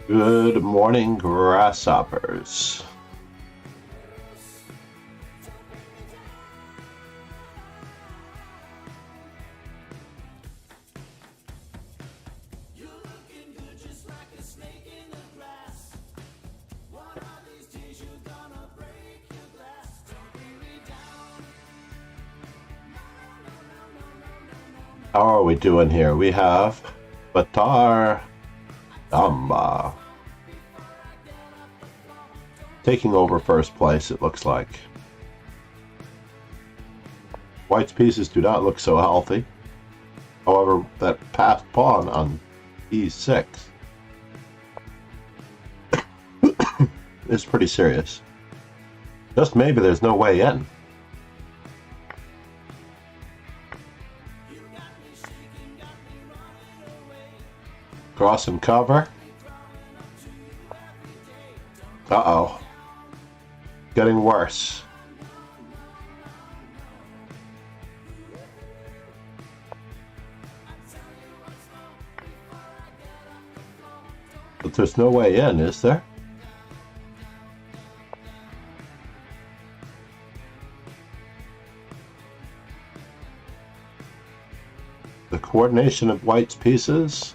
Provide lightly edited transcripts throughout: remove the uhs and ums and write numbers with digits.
Good morning, grasshoppers. How are we doing here? We have Batar Damba taking over first place, it looks like. White's pieces do not look so healthy. However, that passed pawn on e6 is pretty serious. Just maybe there's no way in. Cross and cover. Uh-oh. Getting worse. But there's no way in, is there? The coordination of White's pieces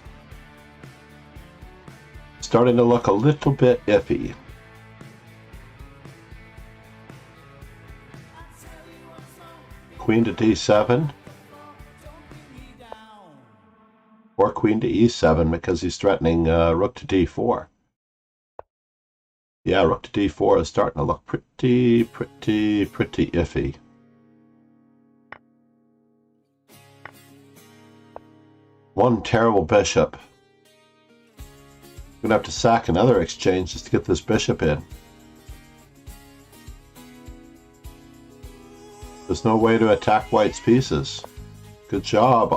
starting to look a little bit iffy. Queen to d7 or queen to e7 because he's threatening rook to d4. Yeah, rook to d4 is starting to look pretty iffy. One terrible bishop. I'm gonna have to sack another exchange just to get this bishop in. There's no way to attack White's pieces. Good job,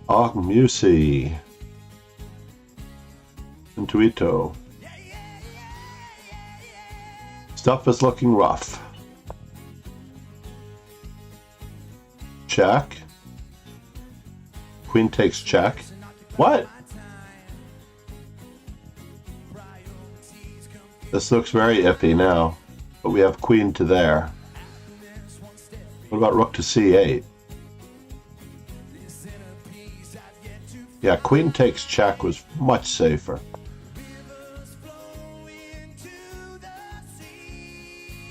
Musi. Intuito. Stuff is looking rough. Check. Queen takes check. What? This looks very iffy now, but we have queen to there. What about rook to c8? Yeah, queen takes check was much safer.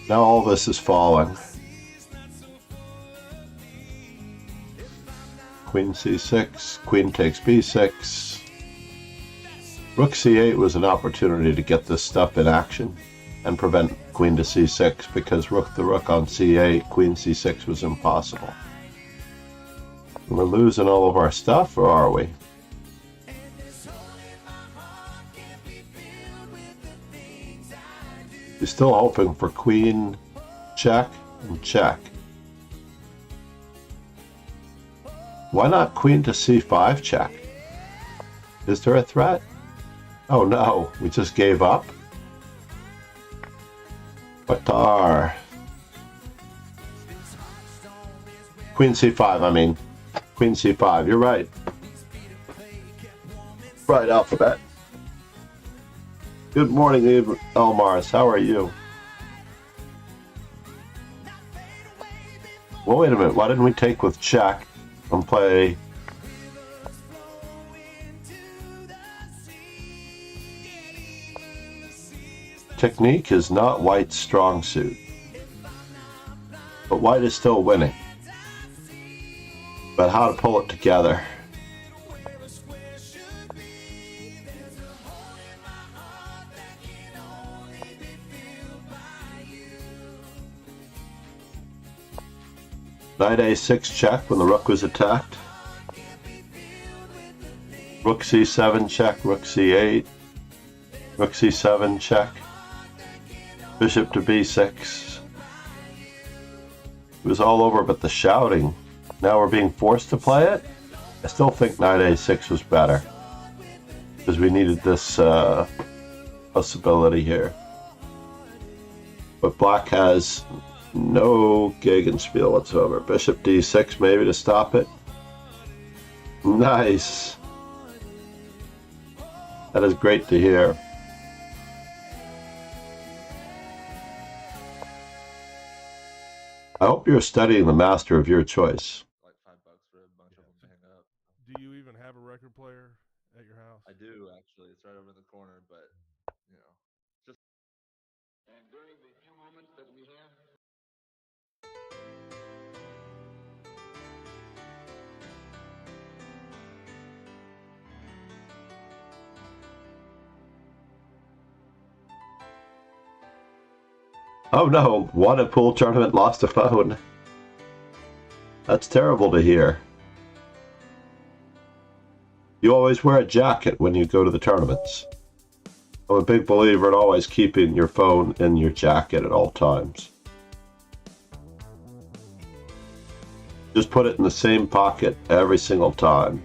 Now all this is falling. Queen c6, queen takes b6. Rook c8 was an opportunity to get this stuff in action and prevent queen to c6 because the rook on c8, queen c6 was impossible. We're losing all of our stuff, or are we? We're still hoping for queen check and check. Why not queen to c5 check? Is there a threat? Oh no, we just gave up? Batar. Queen c5, I mean. Queen c5, you're right. Right, alphabet. Good morning, Elmars. How are you? Well, wait a minute. Why didn't we take with check and play... Technique is not White's strong suit, but White is still winning. But how to pull it together? Knight a6 check when the rook was attacked. Rook c7 check, rook c8, rook c7 check. Bishop to b6. It was all over but the shouting. Now we're being forced to play it? I still think knight a6 was better. Because we needed this possibility here. But black has no Gegenspiel whatsoever. Bishop d6 maybe to stop it. Nice. That is great to hear. I hope you're studying the master of your choice. Like $5 for a bunch of them to hang up. Do you even have a record player at your house? I do actually. It's right over in the corner, but just. And during the few moments that we have. Oh no, won a pool tournament, lost a phone. That's terrible to hear. You always wear a jacket when you go to the tournaments. I'm a big believer in always keeping your phone in your jacket at all times. Just put it in the same pocket every single time.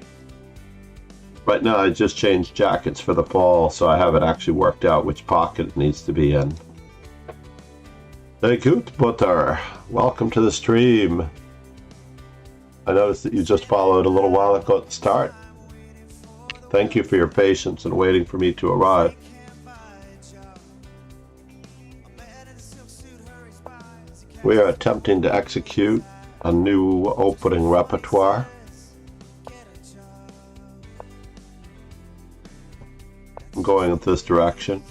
Right now I just changed jackets for the fall, so I haven't actually worked out which pocket it needs to be in. Hey, Butter, welcome to the stream. I noticed that you just followed a little while ago at the start. Thank you for your patience and waiting for me to arrive. We are attempting to execute a new opening repertoire. I'm going in this direction.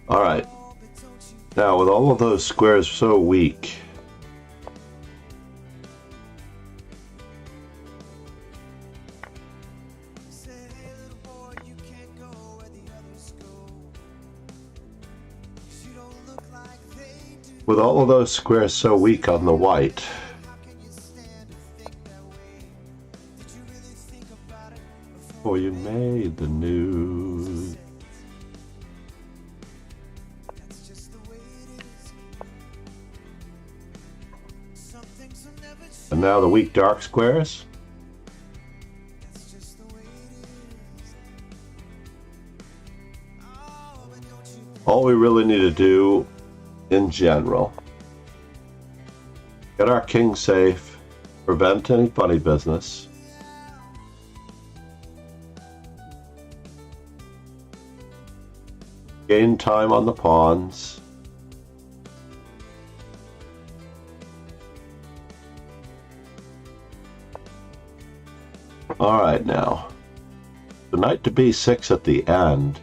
Alright, now with all of those squares so weak, on the white, oh, you made the news. And now the weak dark squares. All we really need to do in general, get our king safe, prevent any funny business. Gain time on the pawns. Alright now, the knight to b6 at the end.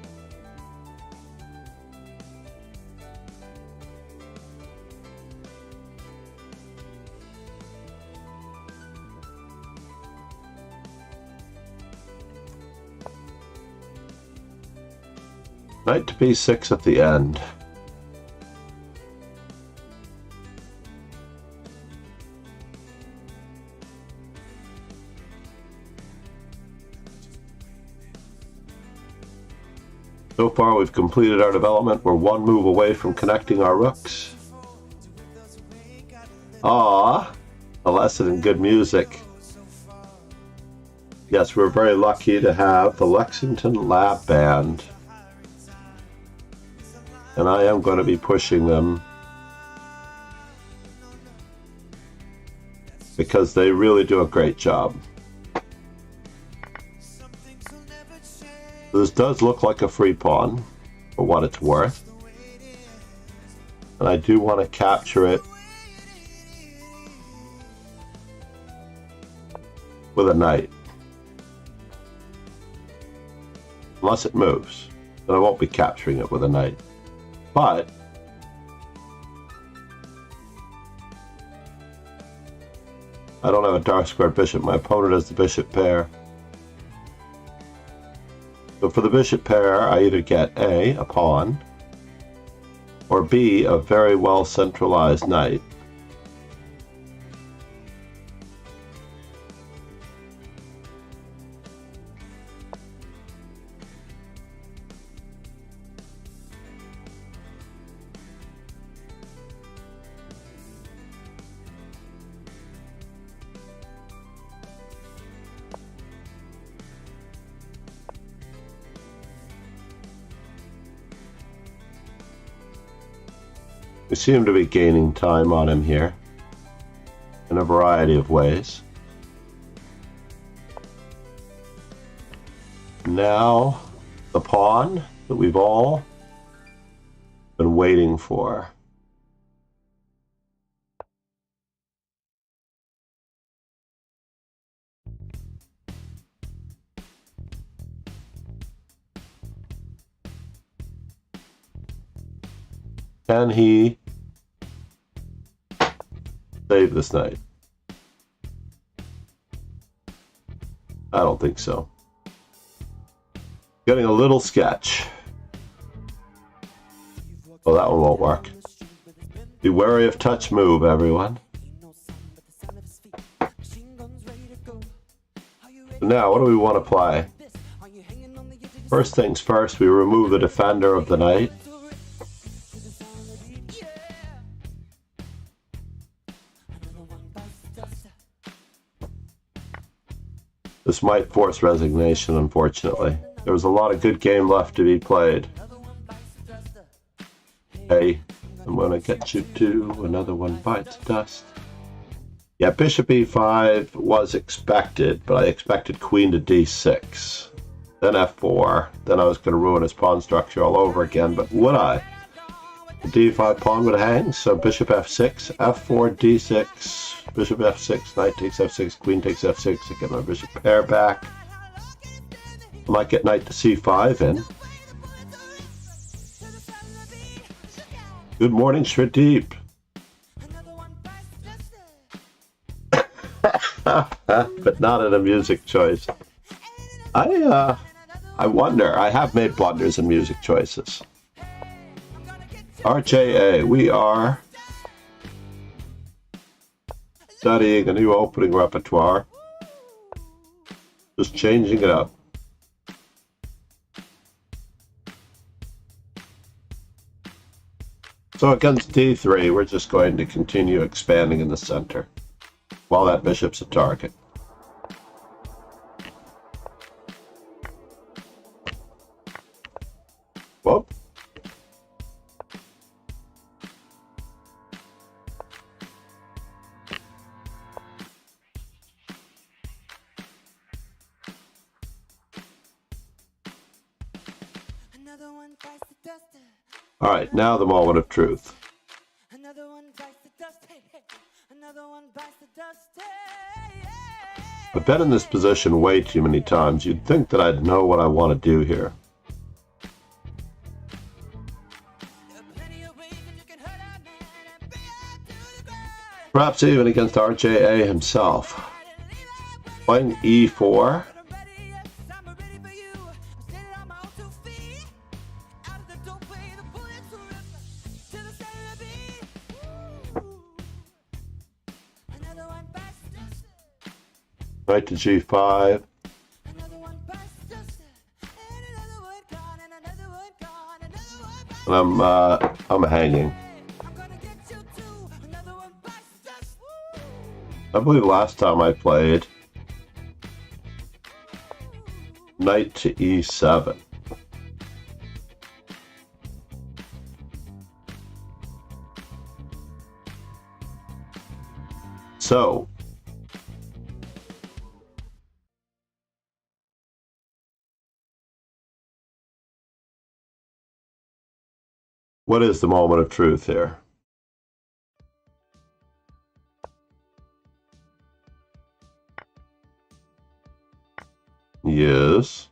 Knight to b6 at the end. So far we've completed our development. We're one move away from connecting our rooks. Ah, a lesson in good music. Yes, we're very lucky to have the Lexington Lab Band. And I am going to be pushing them because they really do a great job. This does look like a free pawn for what it's worth. And I do want to capture it with a knight. Unless it moves, then I won't be capturing it with a knight. But I don't have a dark squared bishop. My opponent has the bishop pair. So for the bishop pair, I either get A, a pawn, or B, a very well centralized knight. We seem to be gaining time on him here in a variety of ways. Now, the pawn that we've all been waiting for. Can he save this knight? I don't think so. Getting a little sketch. Oh, that one won't work. Be wary of touch move, everyone. Now, what do we want to play? First things first, we remove the defender of the knight. This might force resignation, unfortunately. There was a lot of good game left to be played. Hey, I'm gonna get you to another one bites dust. Yeah, bishop e5 was expected, but I expected queen to d6. Then f4. Then I was going to ruin his pawn structure all over again, but would I? The d5 pawn would hang, so bishop f6, f4, d6, bishop f6, knight takes f6, queen takes f6, I get my bishop pair back. I might get knight to c5 in. Good morning, Shradeep. But not in a music choice. I wonder, I have made blunders in music choices. RJA, we are studying a new opening repertoire. Just changing it up. So against d3, we're just going to continue expanding in the center while that bishop's a target. Whoop. All right, now the moment of truth. I've been in this position way too many times. You'd think that I'd know what I want to do here. Perhaps even against RJA himself. Playing e4. Knight to g5. And I'm hanging. I believe last time I played knight to e7. So what is the moment of truth here? Yes.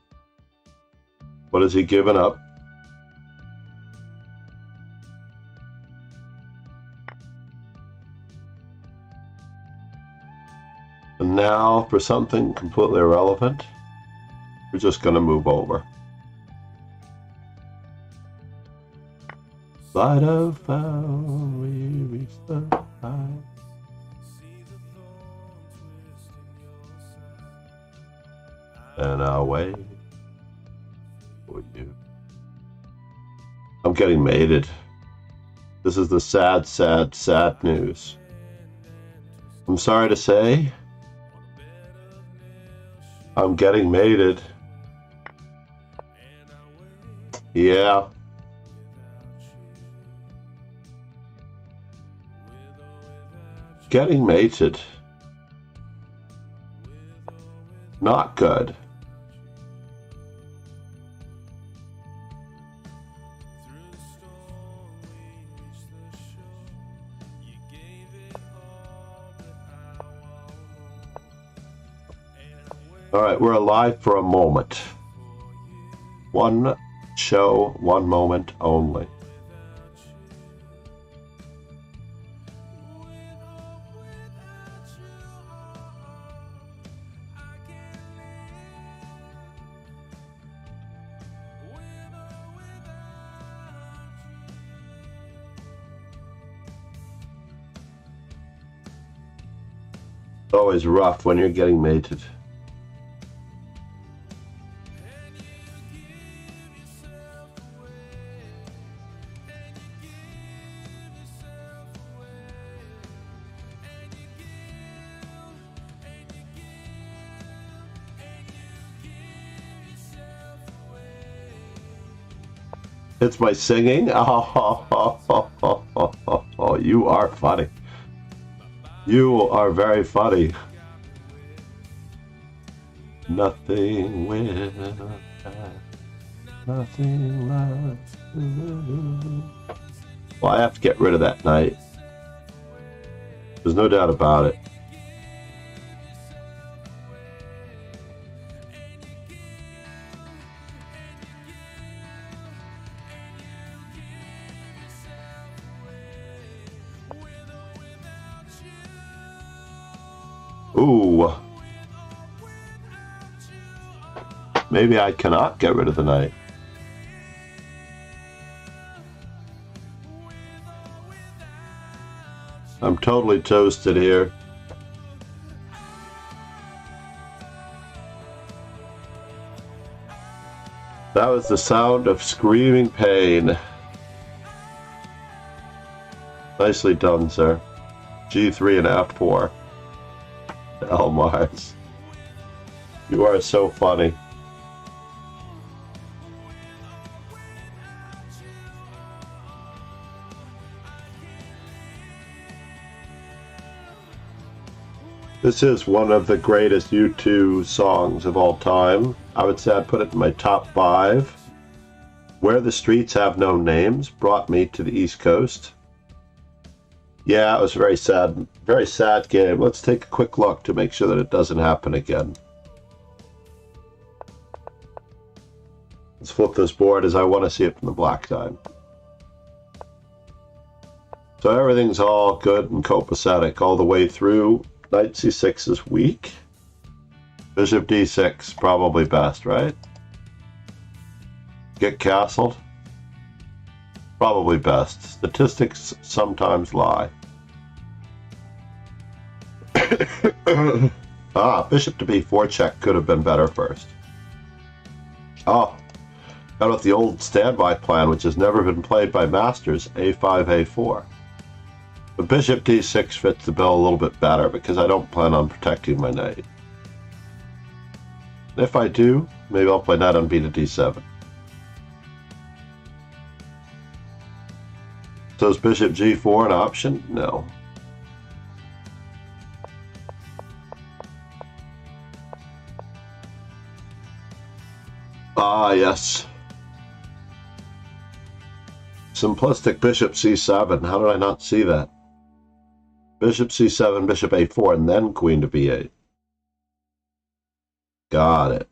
What has he given up? And now, for something completely irrelevant, we're just going to move over. Light of fire, we reach the high. And I'll wait for you. I'm getting mated. This is the sad, sad, sad news. I'm sorry to say, I'm getting mated. Yeah. Getting mated. Not good. All right, we're alive for a moment. One show, one moment only. It's always rough when you're getting mated. It's my singing. Oh, you are funny. You are very funny. Nothing will nothing left. Well, I have to get rid of that night. There's no doubt about it. Ooh. Maybe I cannot get rid of the night. I'm totally toasted here. That was the sound of screaming pain. Nicely done, sir. G3 and F4. Elmars. You are so funny. This is one of the greatest U2 songs of all time. I would say I'd put it in my top 5. Where the Streets Have No Names brought me to the East Coast. Yeah, it was a very sad game. Let's take a quick look to make sure that it doesn't happen again. Let's flip this board as I want to see it from the black side. So everything's all good and copacetic all the way through. Knight c6 is weak. Bishop d6, probably best, right? Get castled. Probably best. Statistics sometimes lie. Bishop to b4 check could have been better first. Got with the old standby plan, which has never been played by masters, a5, a4. But bishop d6 fits the bill a little bit better because I don't plan on protecting my knight. If I do, maybe I'll play knight on b to d7. So is bishop g4 an option? No. Yes. Simplistic bishop c7. How did I not see that? Bishop c7, bishop a4, and then queen to b8. Got it.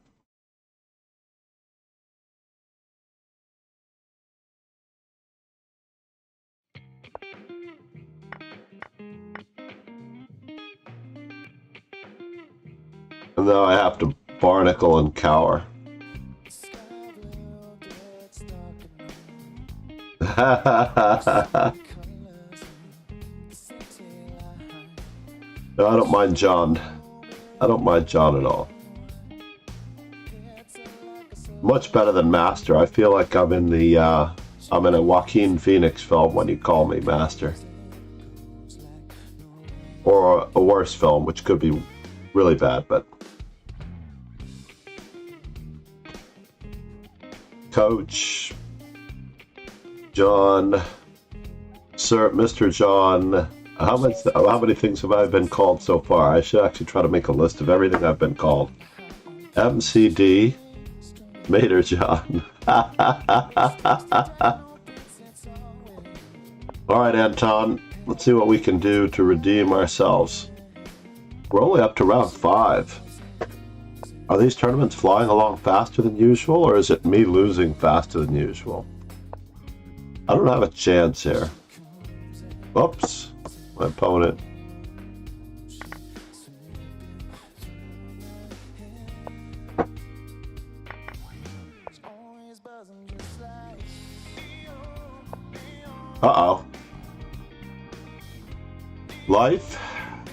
And now I have to barnacle and cower. I don't mind John. I don't mind John at all. Much better than Master. I feel like I'm in the I'm in a Joaquin Phoenix film when you call me Master. Or a worse film, which could be really bad, but Coach John, Sir Mr. John, How many things have I been called so far? I should actually try to make a list of everything I've been called. MCD, Mater John. All right, Anton. Let's see what we can do to redeem ourselves. We're only up to round 5. Are these tournaments flying along faster than usual, or is it me losing faster than usual? I don't have a chance here. Oops, my opponent. Uh-oh. Life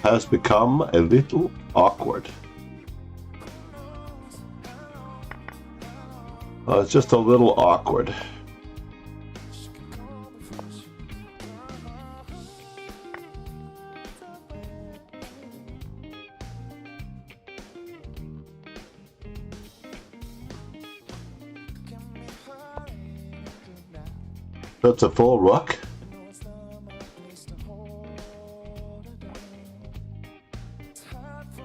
has become a little awkward. It's just a little awkward. That's a full rook.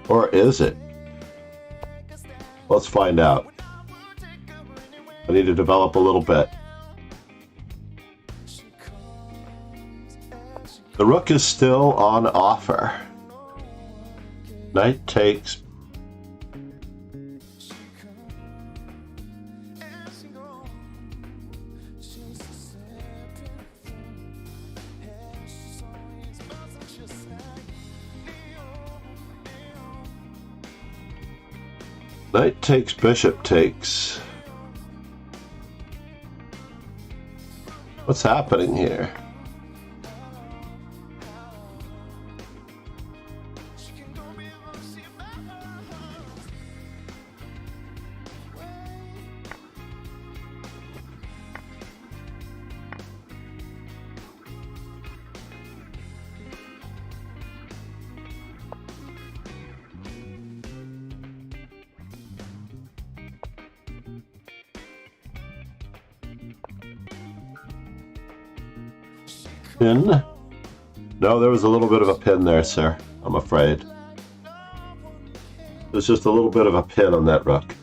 Or is it? Let's find out. I need to develop a little bit. The rook is still on offer. Knight takes. Knight takes, bishop takes. What's happening here? Pin? No, there was a little bit of a pin there, sir. I'm afraid. There's just a little bit of a pin on that rook.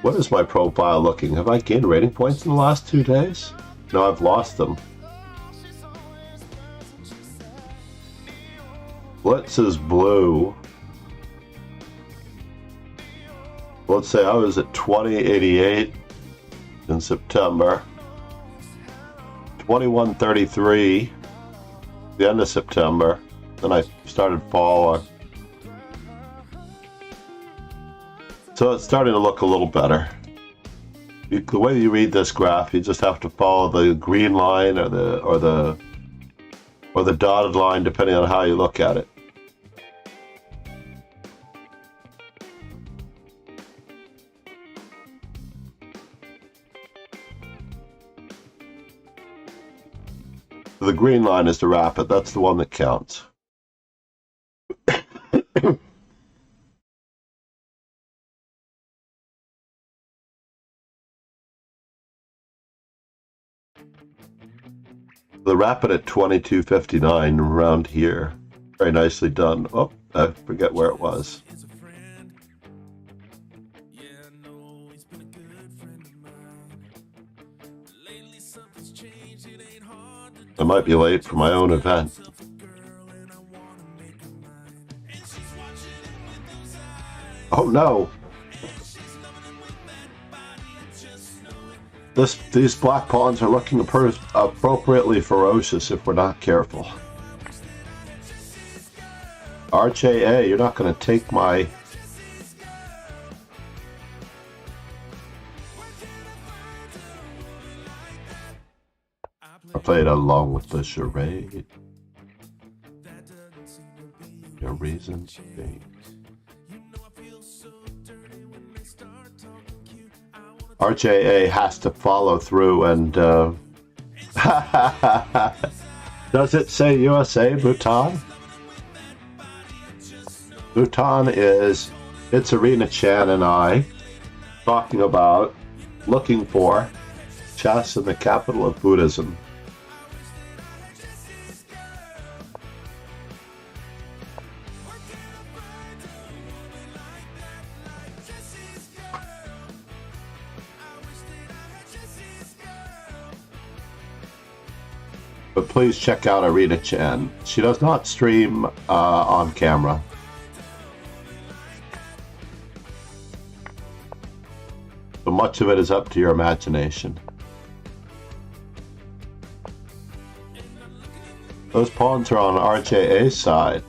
What is my profile looking? Have I gained rating points in the last 2 days? No, I've lost them. Blitz is blue. Let's say I was at 2088 in September. 2133 the end of September. Then I started falling. So it's starting to look a little better. The way you read this graph, you just have to follow the green line or the dotted line, depending on how you look at it. The green line is the rapid. That's the one that counts. The rapid at 22:59 around here. Very nicely done. Oh, I forget where it was. I might be late for my own event. Oh no! These black pawns are looking appropriately ferocious if we're not careful. RJA, you're not going to take my... I played along with the charade. Your reason change. RJA has to follow through and does it say USA, Bhutan? Bhutan is, it's Arena Chan and I talking about looking for chess in the capital of Buddhism. But please check out Arena Chan. She does not stream on camera. So much of it is up to your imagination. Those pawns are on RJA's side.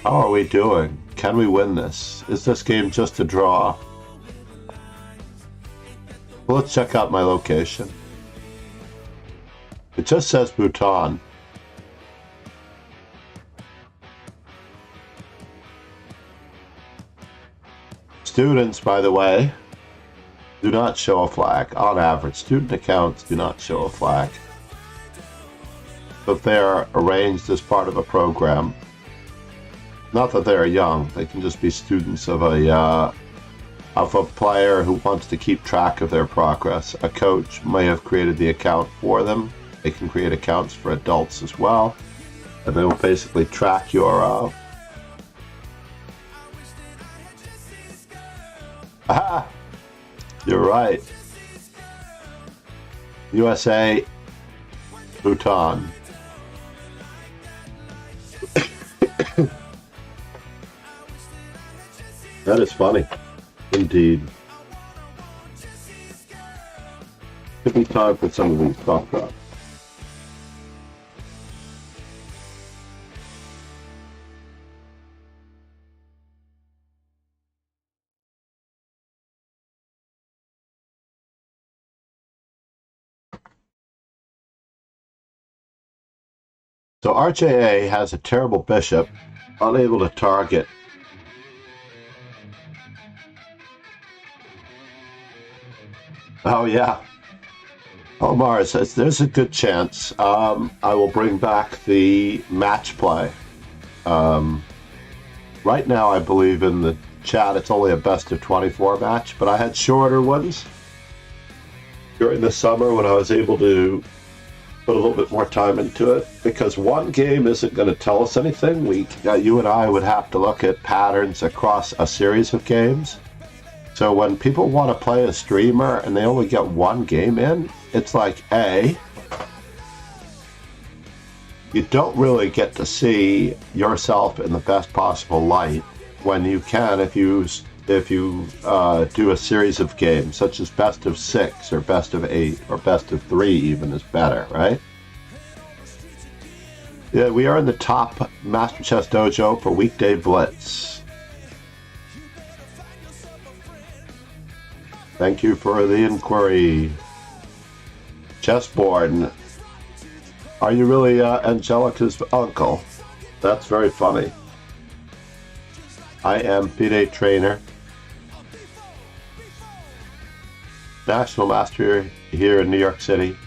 How are we doing? Can we win this? Is this game just a draw? Well, let's check out my location. It just says Bhutan. Students, by the way, do not show a flag. On average, student accounts do not show a flag. But they are arranged as part of a program. Not that they are young, they can just be students of a player who wants to keep track of their progress. A coach may have created the account for them. They can create accounts for adults as well. And they will basically track your... Aha! You're right. USA, Bhutan. That is funny, indeed. Could be time for some of these stock drops. So RJA has a terrible bishop, unable to target. Oh yeah. Omar says there's a good chance I will bring back the match play. Right now I believe in the chat it's only a best of 24 match, but I had shorter ones during the summer when I was able to put a little bit more time into it, because one game isn't going to tell us anything. You and I would have to look at patterns across a series of games. So when people want to play a streamer and they only get one game in, it's like, A, you don't really get to see yourself in the best possible light when you can if you do a series of games, such as best of 6 or best of 8 or best of 3 even is better, right? Yeah, we are in the top Master Chess Dojo for Weekday Blitz. Thank you for the inquiry. Chessboard. Are you really Angelica's uncle? That's very funny. I am FIDE trainer. National Master here in New York City.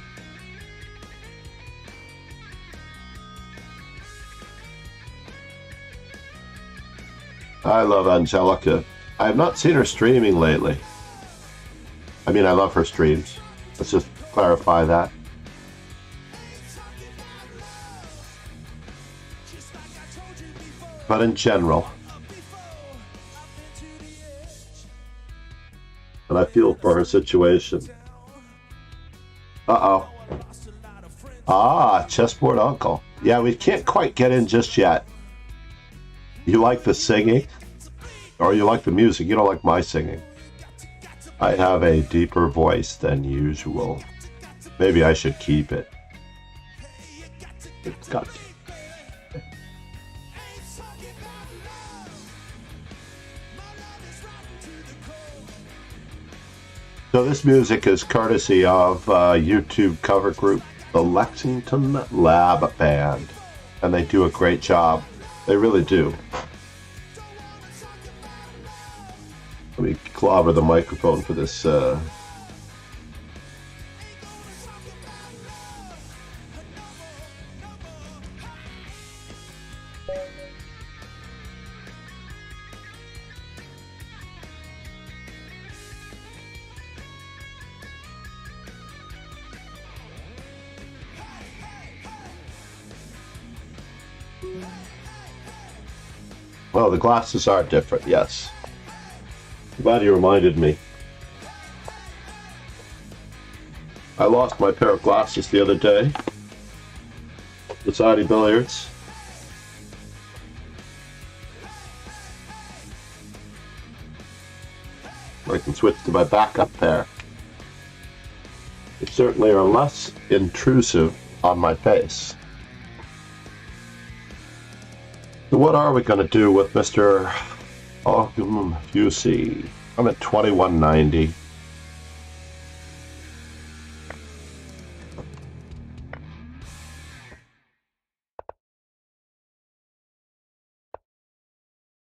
I love Angelica. I have not seen her streaming lately. I mean, I love her streams. Let's just clarify that. But in general. And I feel for her situation. Uh-oh. Ah, chessboard uncle. Yeah, we can't quite get in just yet. You like the singing? Or you like the music? You don't like my singing. I have a deeper voice than usual. Maybe I should keep it. It's got to. So this music is courtesy of YouTube cover group, the Lexington Lab Band. And they do a great job. They really do. Let me clobber the microphone for this. Well, the glasses are different, yes. Glad you reminded me. I lost my pair of glasses the other day. Society billiards. I can switch to my backup pair. They certainly are less intrusive on my face. So what are we going to do with Mr. fluency? I'm at 2190.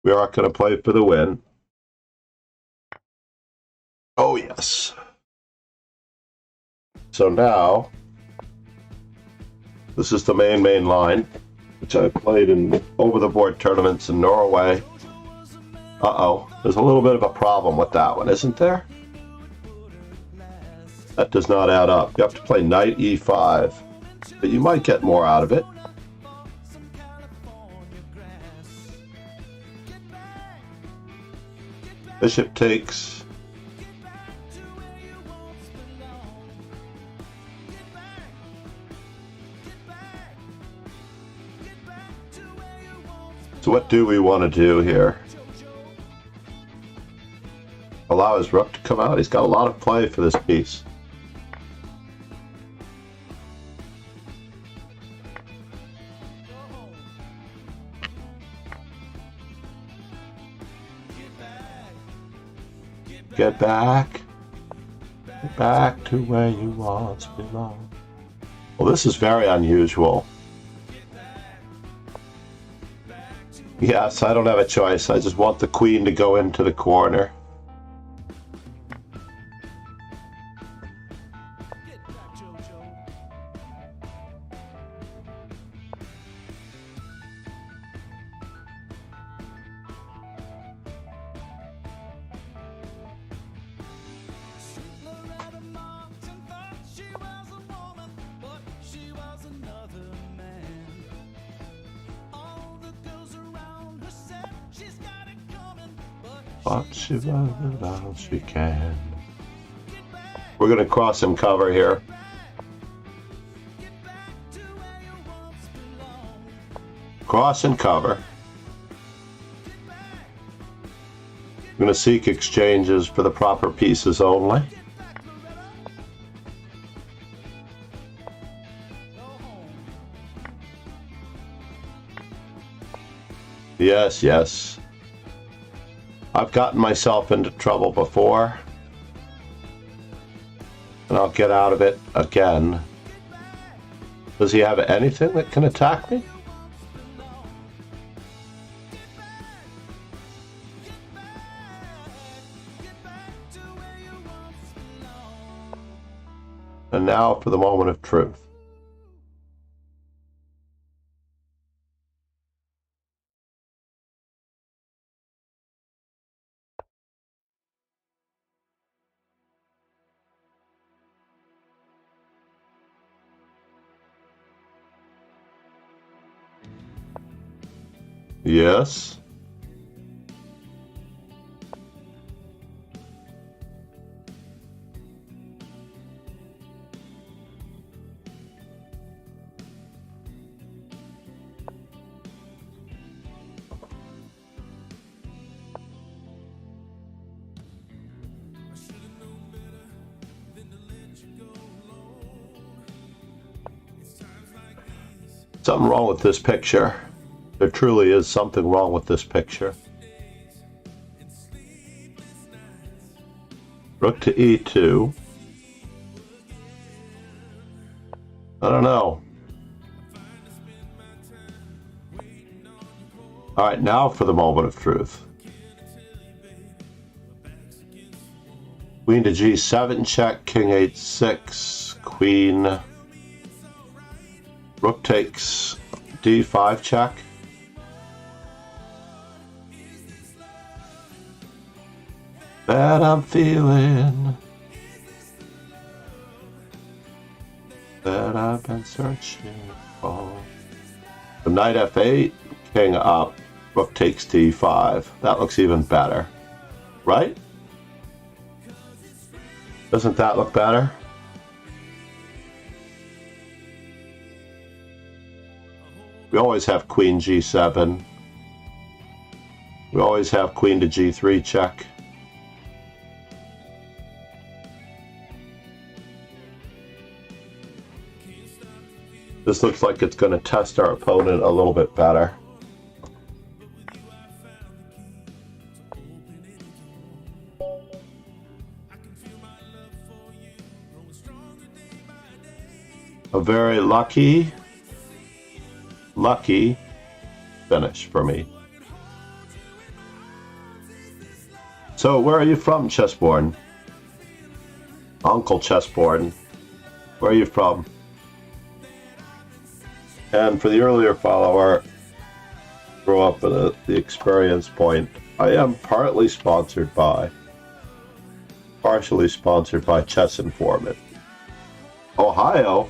We are going to play for the win. Oh, yes. So now, this is the main line, which I played in over-the-board tournaments in Norway. Uh-oh, there's a little bit of a problem with that one, isn't there? That does not add up. You have to play knight e5, but you might get more out of it. Bishop takes. So what do we want to do here? Allow his rook to come out. He's got a lot of play for this piece. Get back. Get back to where you once belonged. Well, this is very unusual. Yes, I don't have a choice. I just want the queen to go into the corner. But she does all she can. We're going to cross and cover here. Cross and cover. I'm going to seek exchanges for the proper pieces only. Yes, yes. I've gotten myself into trouble before, and I'll get out of it again. Does he have anything that can attack me? And now for the moment of truth. Yes. Something wrong with this picture. There truly is something wrong with this picture. Rook to e2. I don't know. All right, now for the moment of truth. Queen to g7 check, king h6, queen. Rook takes d5 check. That I'm feeling, that I've been searching for. So knight f8, king up, rook takes d5. That looks even better, right? Doesn't that look better? We always have queen g7. We always have queen to g3 check. This looks like it's going to test our opponent a little bit better. A very lucky finish for me. So where are you from, Chessborn? Uncle Chessborn, where are you from? And for the earlier follower, grew up at the experience point. I am partially sponsored by, partially sponsored by Chess Informant. Ohio?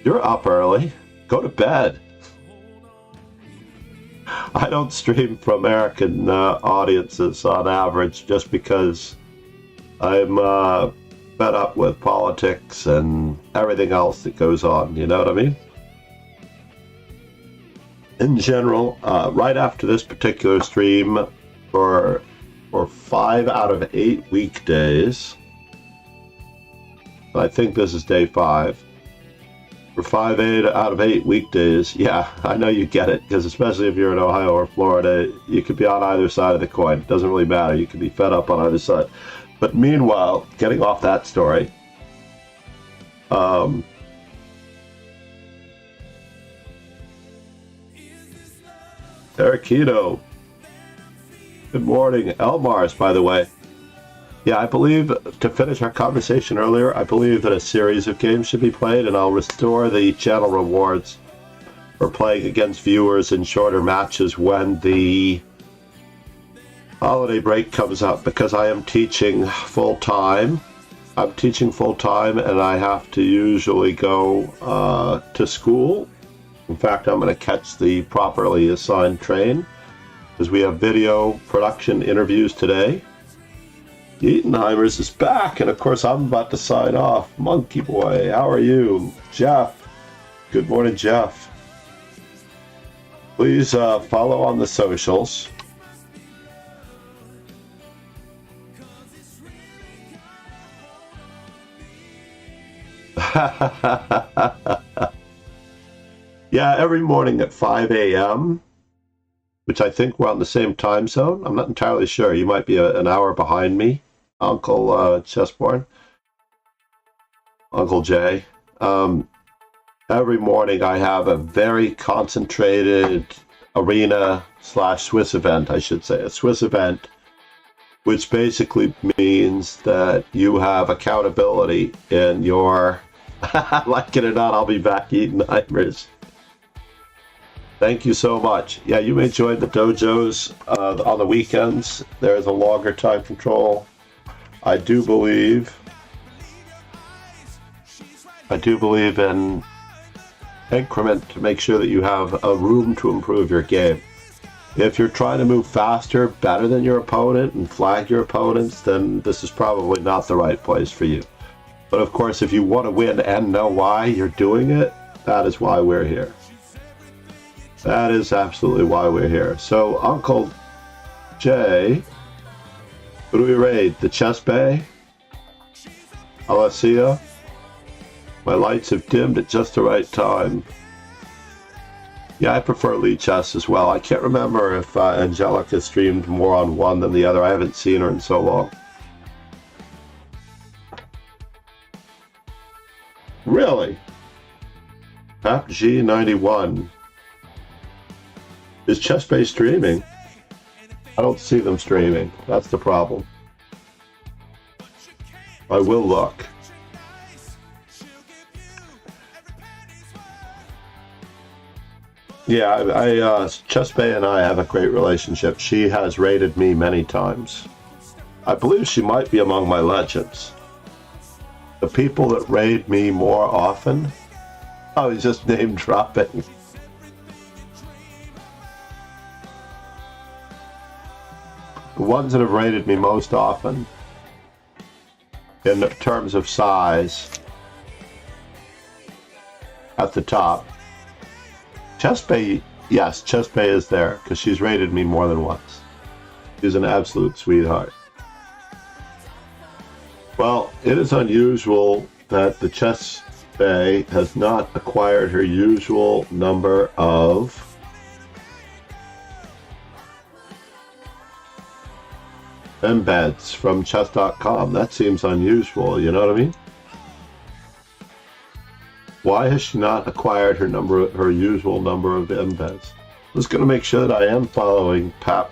You're up early. Go to bed. I don't stream for American audiences on average just because I'm fed up with politics and everything else that goes on, you know what I mean? In general, right after this particular stream, for 5 out of 8 weekdays, I think this is day 5, for 5 out of 8 weekdays, yeah, I know you get it, because especially if you're in Ohio or Florida, you could be on either side of the coin. It doesn't really matter. You could be fed up on either side. But meanwhile, getting off that story, Eriquito, good morning. Elmars, by the way. Yeah, I believe, to finish our conversation earlier, I believe that a series of games should be played, and I'll restore the channel rewards for playing against viewers in shorter matches when the holiday break comes up, because I am teaching full-time. I'm teaching full-time, and I have to usually go to school. In fact, I'm going to catch the properly assigned train, because we have video production interviews today. Eatonheimers is back, and of course I'm about to sign off. Monkey Boy, how are you? Jeff, good morning, Jeff. Please follow on the socials. Yeah, every morning at 5 a.m., which I think we're on the same time zone. I'm not entirely sure. You might be an hour behind me, Uncle Chessborn, Uncle Jay. Every morning I have a very concentrated arena/Swiss event, I should say, a Swiss event, which basically means that you have accountability in your, like it or not, I'll be back eating Eatonheimers. Thank you so much. Yeah, you may join the dojos on the weekends. There's a longer time control. I do believe in increment to make sure that you have a room to improve your game. If you're trying to move faster, better than your opponent, and flag your opponents, then this is probably not the right place for you. But of course, if you want to win and know why you're doing it, that is why we're here. That is absolutely why we're here. So, Uncle Jay, who do we raid? The Chess Bay? Alessia? My lights have dimmed at just the right time. Yeah, I prefer Lee Chess as well. I can't remember if Angelica streamed more on one than the other. I haven't seen her in so long. Really? Pap G91. Is Chess Bay streaming? I don't see them streaming. That's the problem. I will look. Yeah, Chess Bay and I have a great relationship. She has raided me many times. I believe she might be among my legends. The people that raid me more often? Oh, he's just name dropping. The ones that have rated me most often, in terms of size, at the top, Chesbay, yes, Chesbay is there because she's rated me more than once. She's an absolute sweetheart. Well, it is unusual that the Chesbay has not acquired her usual number of embeds from chess.com. That seems unusual, you know what I mean? Why has she not acquired her usual number of embeds? I'm just going to make sure that I am following Pap.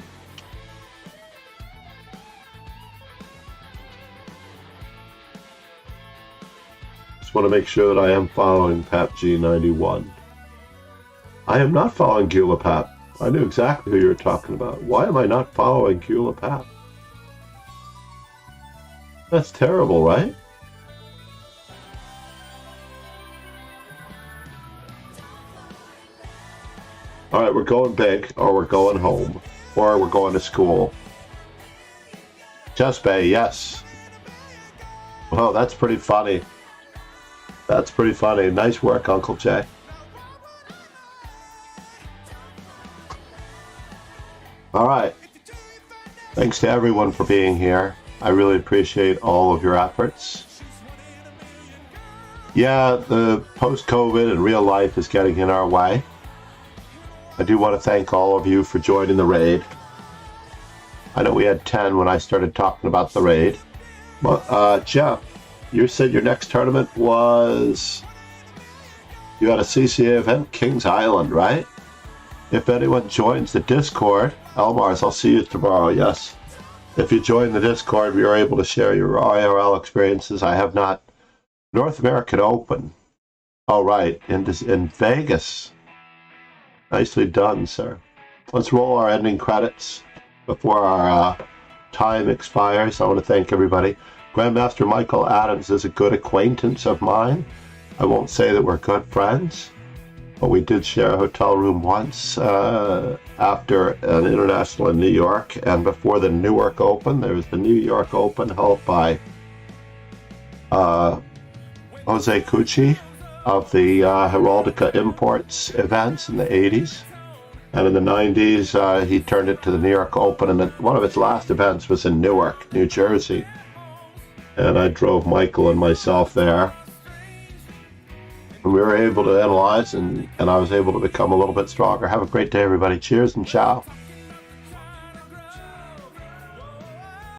Just want to make sure that I am following Pap G91. I am not following Gula Pap. I knew exactly who you were talking about. Why am I not following Gula Pap? That's terrible, right? All right, we're going big, or we're going home, or we're going to school. Chesbay, yes. Oh, that's pretty funny. That's pretty funny. Nice work, Uncle Jay. All right. Thanks to everyone for being here. I really appreciate all of your efforts. Yeah, the post-COVID and real life is getting in our way. I do want to thank all of you for joining the raid. I know we had 10 when I started talking about the raid. But, Jeff, you said your next tournament was... You had a CCA event, Kings Island, right? If anyone joins the Discord, Elmars, I'll see you tomorrow, yes. If you join the Discord, we are able to share your IRL experiences. I have not. North American Open. All right, in Vegas. Nicely done, sir. Let's roll our ending credits before our time expires. I want to thank everybody. Grandmaster Michael Adams is a good acquaintance of mine. I won't say that we're good friends, but we did share a hotel room once after an international in New York, and before the Newark Open. There was the New York Open held by Jose Cucci of the Heraldica Imports events in the 80s. And in the 90s, he turned it to the New York Open, and one of its last events was in Newark, New Jersey. And I drove Michael and myself there. And we were able to analyze, and I was able to become a little bit stronger. Have a great day, everybody. Cheers and ciao.